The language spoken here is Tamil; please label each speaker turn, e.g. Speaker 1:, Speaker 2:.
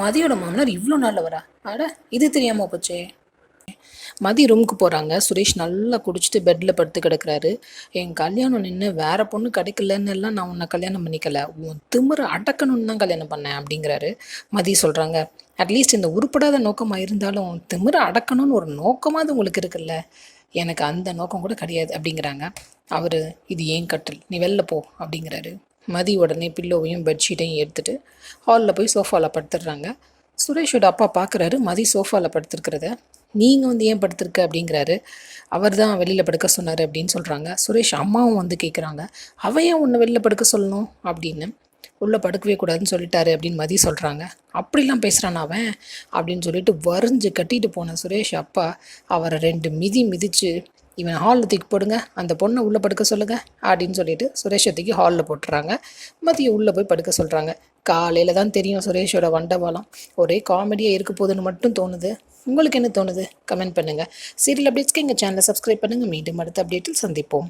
Speaker 1: மதியோட மாமனார் இவ்வளோ நாளில் வரா? அட, இது தெரியாமல் போச்சே. மதி ரூமுக்கு போகிறாங்க. சுரேஷ் நல்லா குடிச்சிட்டு பெட்டில் படுத்து கிடக்குறாரு. என் கல்யாணம் நின்று வேற பொண்ணு கிடைக்கலன்னு எல்லாம் நான் உன்னை கல்யாணம் பண்ணிக்கல, உன் திமிரை அடக்கணும்னு தான் கல்யாணம் பண்ணேன் அப்படிங்கிறாரு. மதி சொல்கிறாங்க, அட்லீஸ்ட் இந்த உருப்படாத நோக்கமாக இருந்தாலும் திமிரை அடக்கணும்னு ஒரு நோக்கமாவது உங்களுக்கு இருக்குல்ல, எனக்கு அந்த நோக்கம் கூட கிடையாது அப்படிங்கிறாங்க. அவர், இது ஏன் கட்டில், நீ வெளில போ அப்படிங்கிறாரு. மதி உடனே பில்லோவையும் பெட்ஷீட்டையும் எடுத்துகிட்டு ஹாலில் போய் சோஃபாவில் படுத்துடுறாங்க. சுரேஷோட அப்பா பார்க்குறாரு மதி சோஃபாவில் படுத்துருக்கிறத. நீங்கள் வந்து ஏன் படுத்திருக்க அப்படிங்கிறாரு. அவர் தான் வெளியில் படுக்க சொன்னார் அப்படின்னு சொல்கிறாங்க. சுரேஷ் அம்மாவும் வந்து கேட்குறாங்க, அவன் ஏன் உன்னை வெளியில் படுக்க சொல்லணும் அப்படின்னு. உள்ளே படுக்கவே கூடாதுன்னு சொல்லிட்டாரு அப்படின்னு மதி சொல்கிறாங்க. அப்படிலாம் பேசுகிறான் அவன் அப்படின்னு சொல்லிட்டு வரைஞ்சு கட்டிட்டு போன சுரேஷ் அப்பா அவரை 2 மிதி மிதித்து, இவன் ஹாலில் தூக்கி போடுங்க, அந்த பொண்ணை உள்ளே படுக்க சொல்லுங்கள் அப்படின்னு சொல்லிட்டு சுரேஷை தூக்கி ஹாலில் போட்டுறாங்க. மதியம் உள்ளே போய் படுக்க சொல்கிறாங்க. காலையில் தான் தெரியும் சுரேஷோட வண்டவாளம். ஒரே காமெடியாக இருக்க போகுதுன்னு மட்டும் தோணுது. உங்களுக்கு என்ன தோணுது? கமெண்ட் பண்ணுங்கள். சீரியல் அப்டேட்ஸ்க்கு எங்கள் சேனலை சப்ஸ்கிரைப் பண்ணுங்கள். மீண்டும் அடுத்த அப்டேட்டில் சந்திப்போம்.